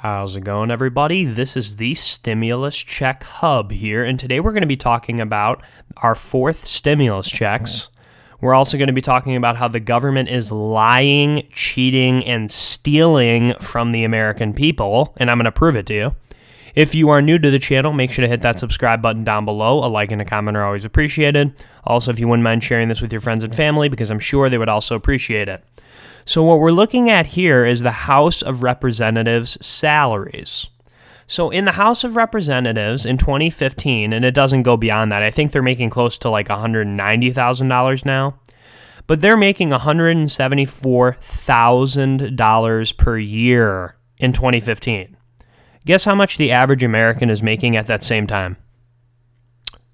How's it going, everybody? This is the Stimulus Check Hub here, and today we're going to be talking about our fourth stimulus checks. We're also going to be talking about how the government is lying, cheating, and stealing from the American people, and I'm going to prove it to you. If you are new to the channel, make sure to hit that subscribe button down below. A like and a comment are always appreciated. Also, if you wouldn't mind sharing this with your friends and family, because I'm sure they would also appreciate it. So what we're looking at here is the House of Representatives' salaries. So in the House of Representatives in 2015, and it doesn't go beyond that, I think they're making close to like $190,000 now, but they're making $174,000 per year in 2015. Guess how much the average American is making at that same time?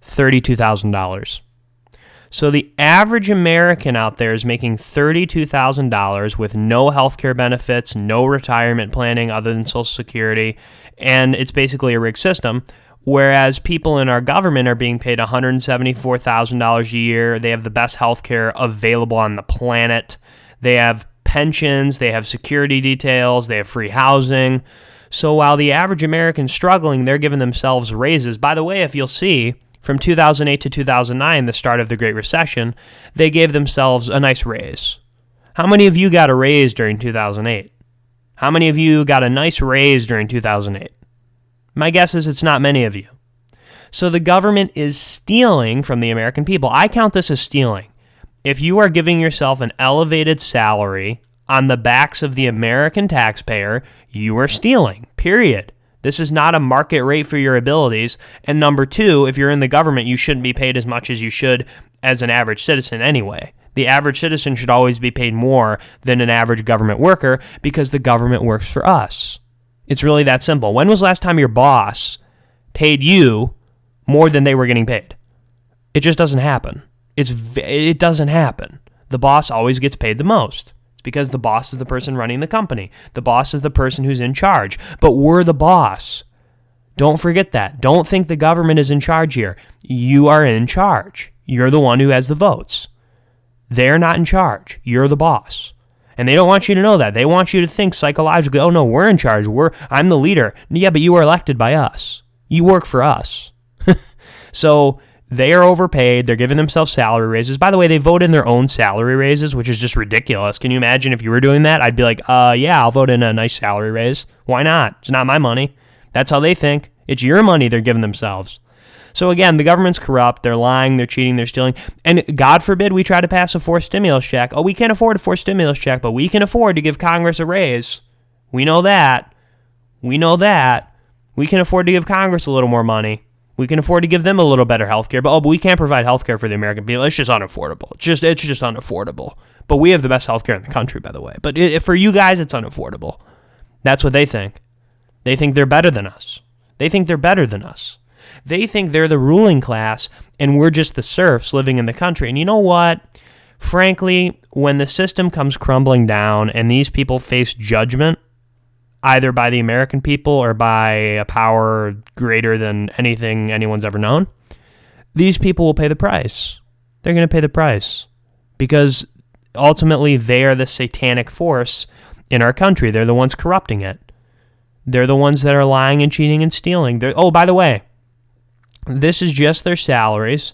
$32,000. So the average American out there is making $32,000 with no health care benefits, no retirement planning other than Social Security, and it's basically a rigged system, whereas people in our government are being paid $174,000 a year. They have the best health care available on the planet. They have pensions, they have security details, they have free housing. So while the average American's struggling, they're giving themselves raises. By the way, if you'll see, from 2008 to 2009, the start of the Great Recession, they gave themselves a nice raise. How many of you got a raise during 2008? How many of you got a nice raise during 2008? My guess is it's not many of you. So the government is stealing from the American people. I count this as stealing. If you are giving yourself an elevated salary on the backs of the American taxpayer, you are stealing, period. This is not a market rate for your abilities. And number two, if you're in the government, you shouldn't be paid as much as you should as an average citizen anyway. The average citizen should always be paid more than an average government worker because the government works for us. It's really that simple. When was the last time your boss paid you more than they were getting paid? It just doesn't happen. It doesn't happen. The boss always gets paid the most. It's because the boss is the person running the company. The boss is the person who's in charge. But we're the boss. Don't forget that. Don't think the government is in charge here. You are in charge. You're the one who has the votes. They're not in charge. You're the boss. And they don't want you to know that. They want you to think psychologically, oh no, we're in charge. I'm the leader. Yeah, but you were elected by us. You work for us. So they are overpaid. They're giving themselves salary raises. By the way, they vote in their own salary raises, which is just ridiculous. Can you imagine if you were doing that? I'd be like, yeah, I'll vote in a nice salary raise. Why not? It's not my money. That's how they think. It's your money they're giving themselves. So again, the government's corrupt. They're lying. They're cheating. They're stealing. And God forbid we try to pass a fourth stimulus check. Oh, we can't afford a fourth stimulus check, but we can afford to give Congress a raise. We know that. We know that. We can afford to give Congress a little more money. We can afford to give them a little better health care, but we can't provide health care for the American people. It's just unaffordable. It's just unaffordable. But we have the best health care in the country, by the way. But for you guys, it's unaffordable. That's what they think. They think they're better than us. They think they're better than us. They think they're the ruling class, and we're just the serfs living in the country. And you know what? Frankly, when the system comes crumbling down and these people face judgment, either by the American people or by a power greater than anything anyone's ever known, these people will pay the price. They're going to pay the price because ultimately they are the satanic force in our country. They're the ones corrupting it. They're the ones that are lying and cheating and stealing. By the way, this is just their salaries.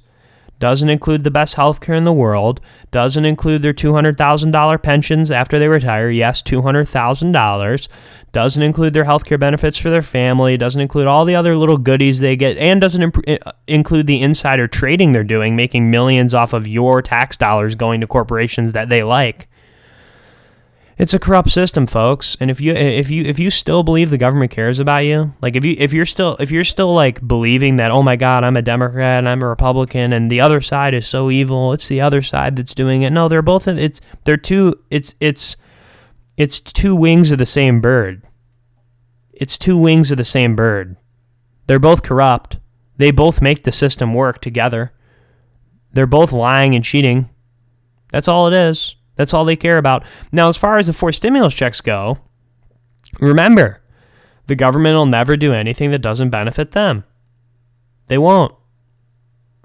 Doesn't include the best healthcare in the world. Doesn't include their $200,000 pensions after they retire. Yes, $200,000. Doesn't include their healthcare benefits for their family. Doesn't include all the other little goodies they get. And doesn't include the insider trading they're doing, making millions off of your tax dollars going to corporations that they like. It's a corrupt system, folks. And if you still believe the government cares about you, like if you're still like believing that, oh my God, I'm a Democrat and I'm a Republican and the other side is so evil, it's the other side that's doing it. No, they're both. It's two wings of the same bird. It's two wings of the same bird. They're both corrupt. They both make the system work together. They're both lying and cheating. That's all it is. That's all they care about. Now, as far as the four stimulus checks go, remember, the government will never do anything that doesn't benefit them. They won't.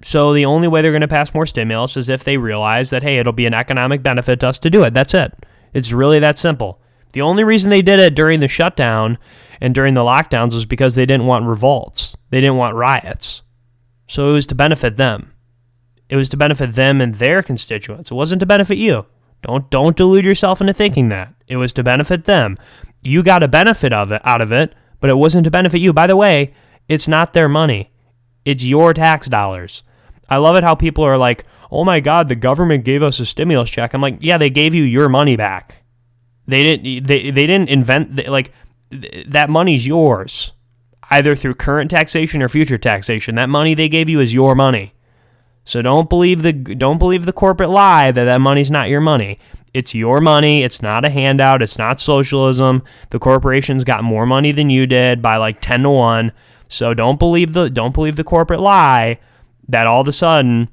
So the only way they're going to pass more stimulus is if they realize that, hey, it'll be an economic benefit to us to do it. That's it. It's really that simple. The only reason they did it during the shutdown and during the lockdowns was because they didn't want revolts. They didn't want riots. So it was to benefit them. It was to benefit them and their constituents. It wasn't to benefit you. Don't delude yourself into thinking that. It was to benefit them. You got a benefit out of it, but it wasn't to benefit you. By the way, it's not their money. It's your tax dollars. I love it how people are like, oh my God, the government gave us a stimulus check. I'm like, yeah, they gave you your money back. They didn't invent, that money's yours, either through current taxation or future taxation. That money they gave you is your money. So don't believe the corporate lie that money's not your money. It's your money. It's not a handout. It's not socialism. The corporations got more money than you did by like 10-1. So don't believe the corporate lie that all of a sudden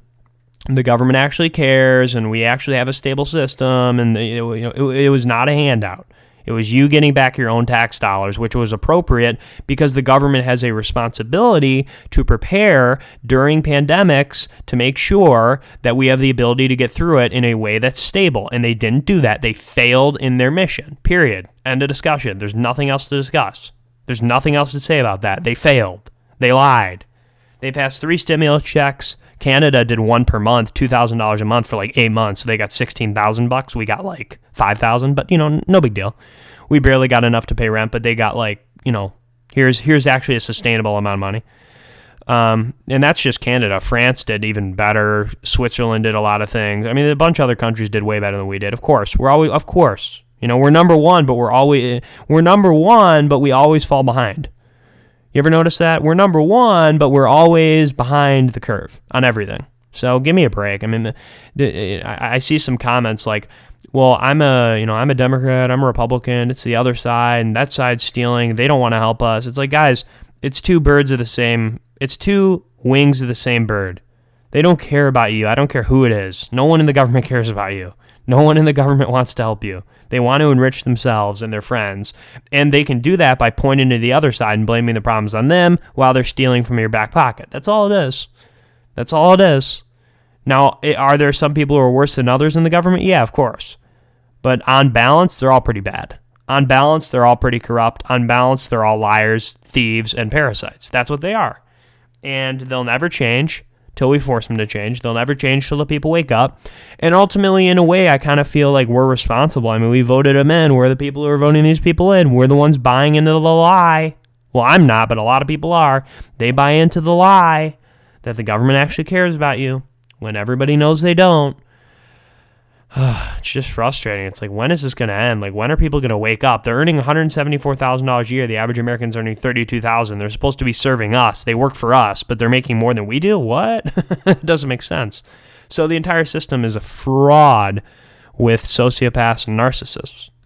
the government actually cares and we actually have a stable system, and it was not a handout. It was you getting back your own tax dollars, which was appropriate because the government has a responsibility to prepare during pandemics to make sure that we have the ability to get through it in a way that's stable. And they didn't do that. They failed in their mission, period. End of discussion. There's nothing else to discuss. There's nothing else to say about that. They failed. They lied. They passed 3 stimulus checks. Canada did one per month, $2,000 a month for like 8 months. So they got $16,000. We got like $5,000, but no big deal. We barely got enough to pay rent, but they got like, here's actually a sustainable amount of money. And that's just Canada. France did even better. Switzerland did a lot of things. I mean, a bunch of other countries did way better than we did. Of course, we're number one, but we're number one, but we always fall behind. You ever notice that? We're number one, but we're always behind the curve on everything. So give me a break. I mean, I see some comments like, well, I'm a Democrat, I'm a Republican, it's the other side, and that side's stealing, they don't want to help us. It's like, guys, it's two wings of the same bird. They don't care about you. I don't care who it is. No one in the government cares about you. No one in the government wants to help you. They want to enrich themselves and their friends, and they can do that by pointing to the other side and blaming the problems on them while they're stealing from your back pocket. That's all it is. That's all it is. Now, are there some people who are worse than others in the government? Yeah, of course. But on balance, they're all pretty bad. On balance, they're all pretty corrupt. On balance, they're all liars, thieves, and parasites. That's what they are. And they'll never change till we force them to change. They'll never change till the people wake up. And ultimately, in a way, I kind of feel like we're responsible. I mean, we voted them in. We're the people who are voting these people in. We're the ones buying into the lie. Well, I'm not, but a lot of people are. They buy into the lie that the government actually cares about you when everybody knows they don't. It's just frustrating. It's like, when is this going to end? Like, when are people going to wake up? They're earning $174,000 a year. The average American's earning $32,000. They're supposed to be serving us. They work for us, but they're making more than we do? What? It doesn't make sense. So the entire system is a fraud with sociopaths and narcissists.